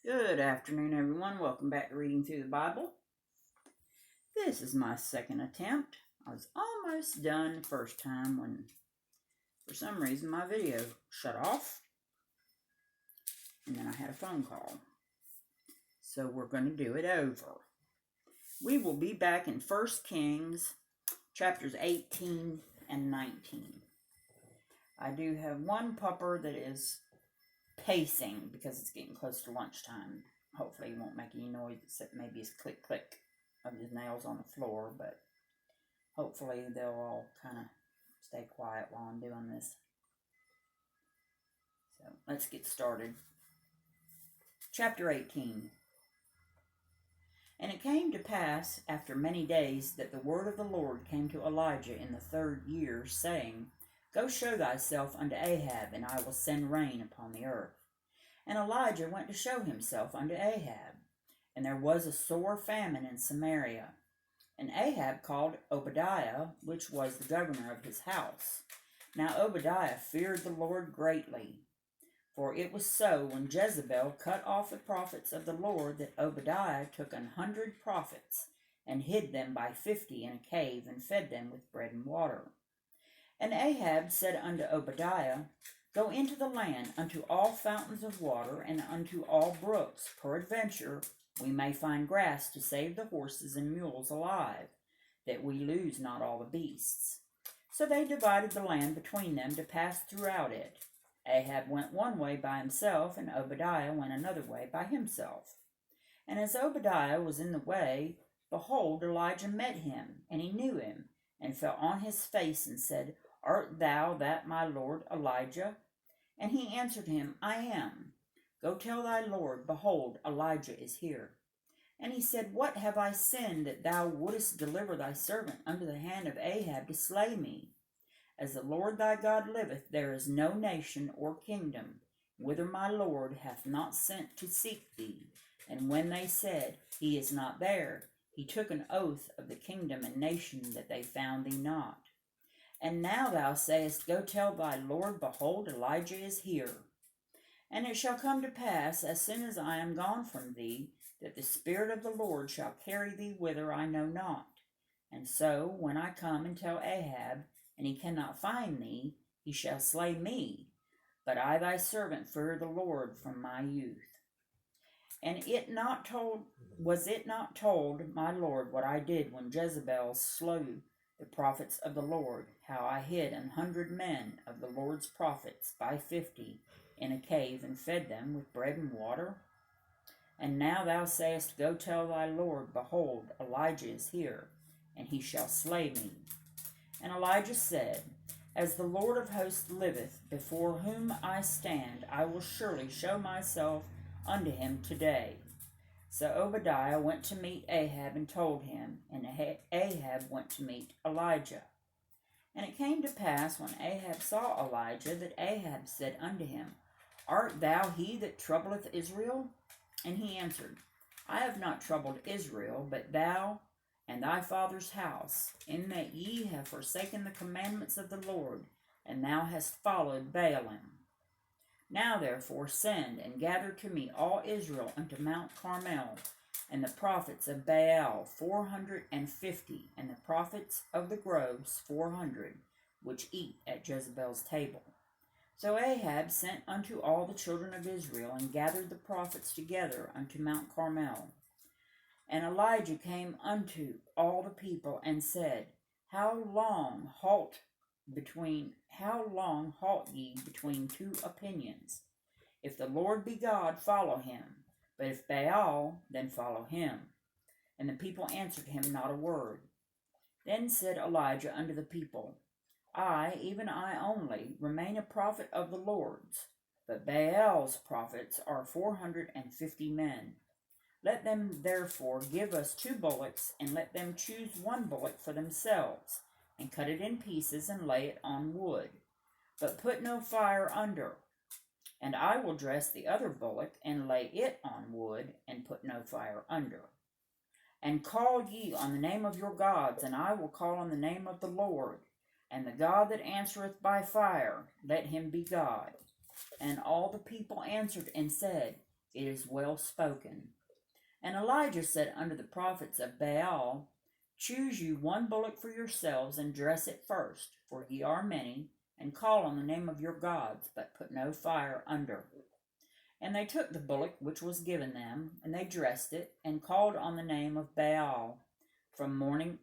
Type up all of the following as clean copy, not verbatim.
Good afternoon, everyone. Welcome back to Reading Through the Bible. This is my second attempt. I was almost done the first time when, for some reason, my video shut off. And then I had a phone call. So we're going to do it over. We will be back in 1 Kings, chapters 18 and 19. I do have one pupper that is pacing because it's getting close to lunchtime. Hopefully he won't make any noise except maybe his click click of his nails on the floor, but hopefully they'll all kind of stay quiet while I'm doing this. So let's get started. Chapter 18. And it came to pass after many days that the word of the Lord came to Elijah in the 3rd year, saying, Go show thyself unto Ahab, and I will send rain upon the earth. And Elijah went to show himself unto Ahab. And there was a sore famine in Samaria. And Ahab called Obadiah, which was the governor of his house. Now Obadiah feared the Lord greatly. For it was so, when Jezebel cut off the prophets of the Lord, that Obadiah took 100 prophets, and hid them by 50 in a cave, and fed them with bread and water. And Ahab said unto Obadiah, Go into the land, unto all fountains of water, and unto all brooks. Peradventure we may find grass to save the horses and mules alive, that we lose not all the beasts. So they divided the land between them to pass throughout it. Ahab went one way by himself, and Obadiah went another way by himself. And as Obadiah was in the way, behold, Elijah met him, and he knew him, and fell on his face, and said, Art thou that my lord Elijah? And he answered him, I am. Go tell thy lord, behold, Elijah is here. And he said, What have I sinned, that thou wouldest deliver thy servant unto the hand of Ahab to slay me? As the Lord thy God liveth, there is no nation or kingdom, whither my Lord hath not sent to seek thee. And when they said, He is not there, he took an oath of the kingdom and nation that they found thee not. And now thou sayest, Go tell thy Lord, behold, Elijah is here. And it shall come to pass, as soon as I am gone from thee, that the Spirit of the Lord shall carry thee whither I know not. And so, when I come and tell Ahab, and he cannot find thee, he shall slay me. But I thy servant fear the Lord from my youth. And was it not told, my Lord, what I did when Jezebel slew the prophets of the Lord, how I hid 100 men of the Lord's prophets by 50 in a cave, and fed them with bread and water? And now thou sayest, Go tell thy Lord, behold, Elijah is here, and he shall slay me. And Elijah said, As the Lord of hosts liveth, before whom I stand, I will surely show myself unto him today. So Obadiah went to meet Ahab and told him, and Ahab went to meet Elijah. And it came to pass, when Ahab saw Elijah, that Ahab said unto him, Art thou he that troubleth Israel? And he answered, I have not troubled Israel, but thou and thy father's house, in that ye have forsaken the commandments of the Lord, and thou hast followed Baalim. Now therefore send and gather to me all Israel unto Mount Carmel, and the prophets of Baal 450, and the prophets of the groves 400, which eat at Jezebel's table. So Ahab sent unto all the children of Israel, and gathered the prophets together unto Mount Carmel. And Elijah came unto all the people, and said, How long halt ye between two opinions? If the Lord be God, follow him. But if Baal, then follow him. And the people answered him not a word. Then said Elijah unto the people, I, even I only, remain a prophet of the Lord's, but Baal's prophets are 450 men. Let them therefore give us 2 bullocks, and let them choose 1 bullock for themselves, and cut it in pieces, and lay it on wood. But put no fire under. And I will dress the other bullock, and lay it on wood, and put no fire under. And call ye on the name of your gods, and I will call on the name of the Lord. And the God that answereth by fire, let him be God. And all the people answered and said, It is well spoken. And Elijah said unto the prophets of Baal, Choose you one bullock for yourselves, and dress it first, for ye are many, and call on the name of your gods, but put no fire under. And they took the bullock which was given them, and they dressed it, and called on the name of Baal from morning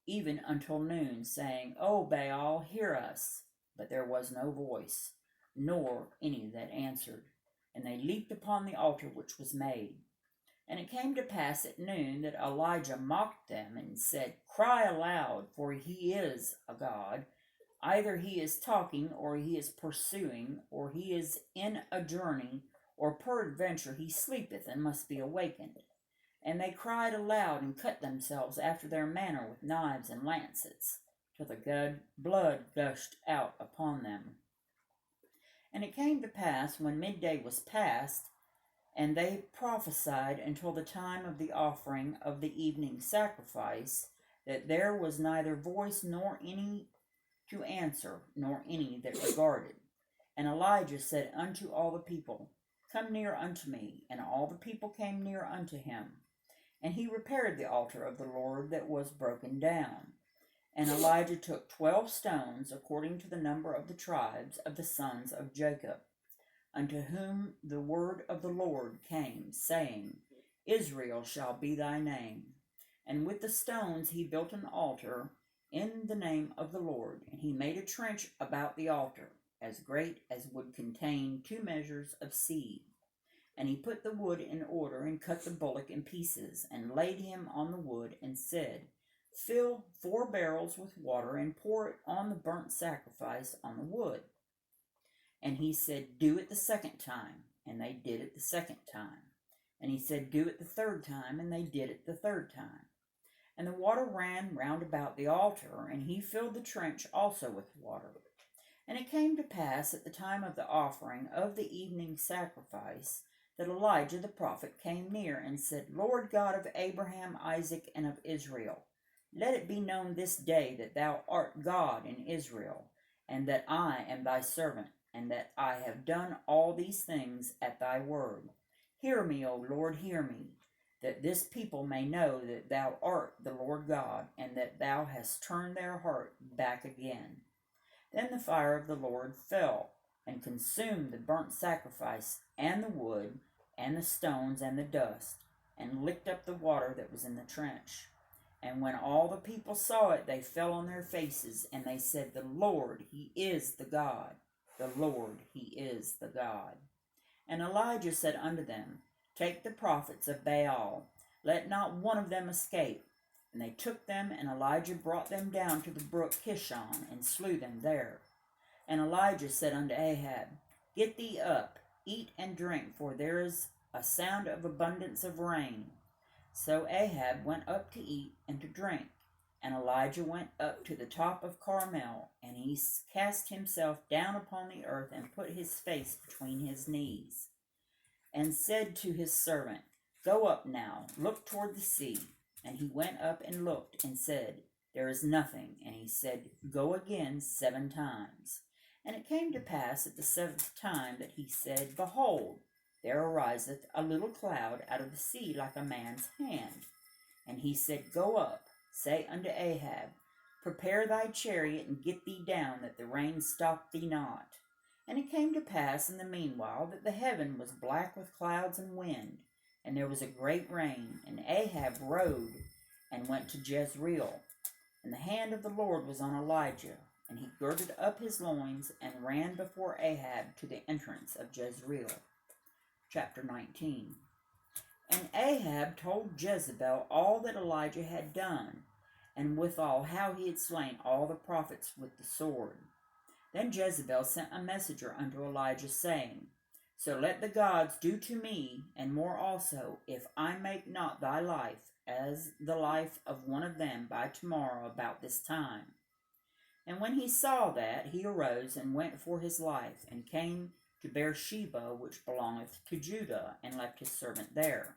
even until noon, saying, O Baal, hear us. But there was no voice, nor any that answered. And they leaped upon the altar which was made. And it came to pass at noon that Elijah mocked them, and said, Cry aloud, for he is a god. Either he is talking, or he is pursuing, or he is in a journey, or peradventure he sleepeth and must be awakened. And they cried aloud, and cut themselves after their manner with knives and lancets, till the blood gushed out upon them. And it came to pass, when midday was past, and they prophesied until the time of the offering of the evening sacrifice, that there was neither voice nor any to answer, nor any that regarded. And Elijah said unto all the people, Come near unto me. And all the people came near unto him. And he repaired the altar of the Lord that was broken down. And Elijah took 12 stones, according to the number of the tribes of the sons of Jacob, unto whom the word of the Lord came, saying, Israel shall be thy name. And with the stones he built an altar in the name of the Lord, and he made a trench about the altar, as great as would contain 2 measures of seed. And he put the wood in order, and cut the bullock in pieces, and laid him on the wood, and said, Fill 4 barrels with water, and pour it on the burnt sacrifice on the wood. And he said, Do it the second time. And they did it the second time. And he said, Do it the third time. And they did it the third time. And the water ran round about the altar, and he filled the trench also with water. And it came to pass at the time of the offering of the evening sacrifice, that Elijah the prophet came near, and said, Lord God of Abraham, Isaac, and of Israel, let it be known this day that thou art God in Israel, and that I am thy servant, and that I have done all these things at thy word. Hear me, O Lord, hear me, that this people may know that thou art the Lord God, and that thou hast turned their heart back again. Then the fire of the Lord fell, and consumed the burnt sacrifice, and the wood, and the stones, and the dust, and licked up the water that was in the trench. And when all the people saw it, they fell on their faces, and they said, The Lord, he is the God. The Lord, he is the God. And Elijah said unto them, Take the prophets of Baal, let not one of them escape. And they took them, and Elijah brought them down to the brook Kishon, and slew them there. And Elijah said unto Ahab, Get thee up, eat and drink, for there is a sound of abundance of rain. So Ahab went up to eat and to drink. And Elijah went up to the top of Carmel, and he cast himself down upon the earth, and put his face between his knees, and said to his servant, Go up now, look toward the sea. And he went up and looked, and said, There is nothing. And he said, Go again 7 times. And it came to pass at the 7th time that he said, Behold, there ariseth a little cloud out of the sea like a man's hand. And he said, Go up, say unto Ahab, Prepare thy chariot, and get thee down, that the rain stop thee not. And it came to pass in the meanwhile that the heaven was black with clouds and wind, and there was a great rain. And Ahab rode and went to Jezreel. And the hand of the Lord was on Elijah, and he girded up his loins, and ran before Ahab to the entrance of Jezreel. Chapter 19. And Ahab told Jezebel all that Elijah had done, and withal how he had slain all the prophets with the sword. Then Jezebel sent a messenger unto Elijah, saying, So let the gods do to me, and more also, if I make not thy life as the life of one of them by tomorrow about this time. And when he saw that, he arose and went for his life, and came to Beersheba, which belongeth to Judah, and left his servant there.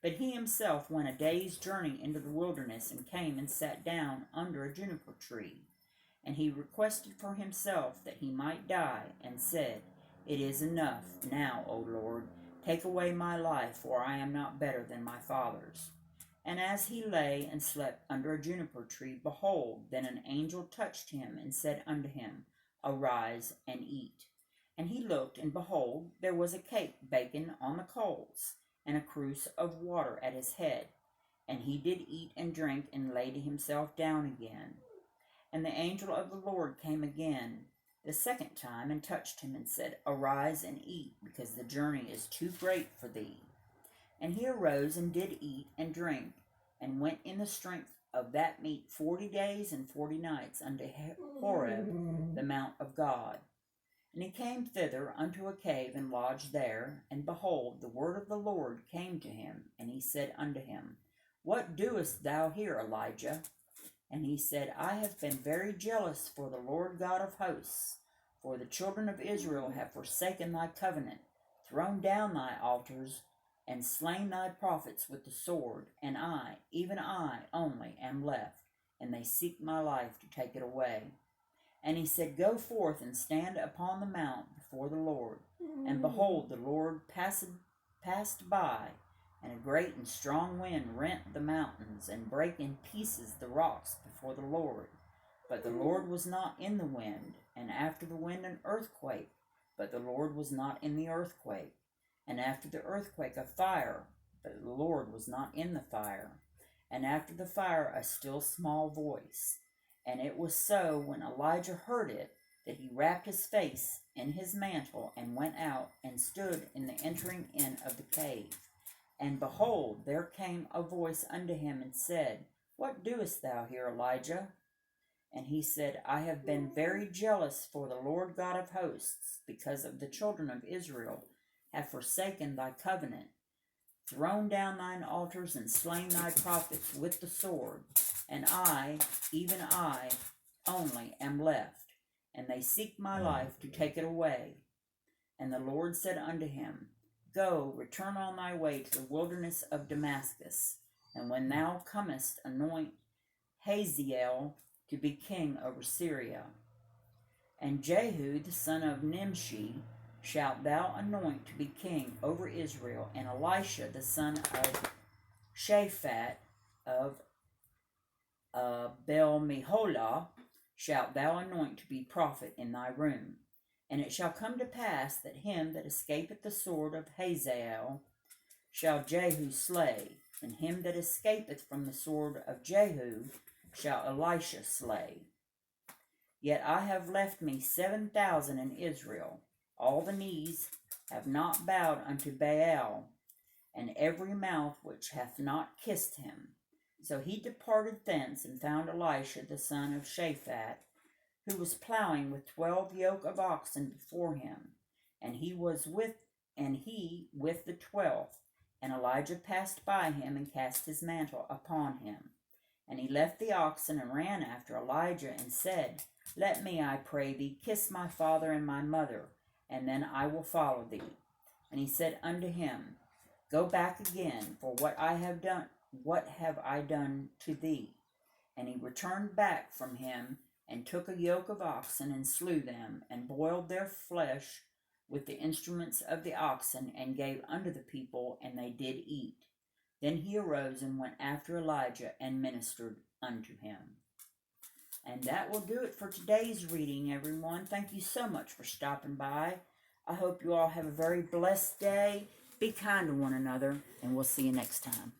But he himself went a day's journey into the wilderness, and came and sat down under a juniper tree. And he requested for himself that he might die, and said, It is enough now, O Lord, Take away my life, for I am not better than my fathers. And as he lay and slept under a juniper tree, behold, then an angel touched him and said unto him, Arise and eat. And he looked, and behold, there was a cake baken on the coals, and a cruse of water at his head. And he did eat and drink, and laid himself down again. And the angel of the Lord came again the second time, and touched him, and said, Arise and eat, because the journey is too great for thee. And he arose and did eat and drink, and went in the strength of that meat 40 days and 40 nights unto Horeb, the mount of God. And he came thither unto a cave, and lodged there. And behold, the word of the Lord came to him, and he said unto him, What doest thou here, Elijah? And he said, I have been very jealous for the Lord God of hosts, for the children of Israel have forsaken thy covenant, thrown down thy altars, and slain thy prophets with the sword, and I, even I only, am left, and they seek my life to take it away. And he said, Go forth and stand upon the mount before the Lord. And behold, the Lord passed by, and a great and strong wind rent the mountains, and brake in pieces the rocks before the Lord. But the Lord was not in the wind, and after the wind an earthquake, but the Lord was not in the earthquake. And after the earthquake a fire, but the Lord was not in the fire. And after the fire a still small voice. And it was so, when Elijah heard it, that he wrapped his face in his mantle, and went out, and stood in the entering in of the cave. And behold, there came a voice unto him, and said, What doest thou here, Elijah? And he said, I have been very jealous for the Lord God of hosts, because of the children of Israel have forsaken thy covenant, thrown down thine altars, and slain thy prophets with the sword. And I, even I only, am left, and they seek my life to take it away. And the Lord said unto him, Go, return on thy way to the wilderness of Damascus, and when thou comest, anoint Hazael to be king over Syria. And Jehu the son of Nimshi shalt thou anoint to be king over Israel, and Elisha the son of Shaphat of Bel-Meholah shalt thou anoint to be prophet in thy room. And it shall come to pass that him that escapeth the sword of Hazael shall Jehu slay, and him that escapeth from the sword of Jehu shall Elisha slay. Yet I have left me 7,000 in Israel. All the knees have not bowed unto Baal, and every mouth which hath not kissed him. So he departed thence, and found Elisha the son of Shaphat, who was plowing with 12 yoke of oxen before him, and he with the 12th. And Elijah passed by him, and cast his mantle upon him. And he left the oxen, and ran after Elijah, and said, Let me, I pray thee, kiss my father and my mother, and then I will follow thee. And he said unto him, Go back again, for what have I done to thee? And he returned back from him, and took a yoke of oxen, and slew them, and boiled their flesh with the instruments of the oxen, and gave unto the people, and they did eat. Then he arose and went after Elijah, and ministered unto him. And that will do it for today's reading, everyone. Thank you so much for stopping by. I hope you all have a very blessed day. Be kind to one another, and we'll see you next time.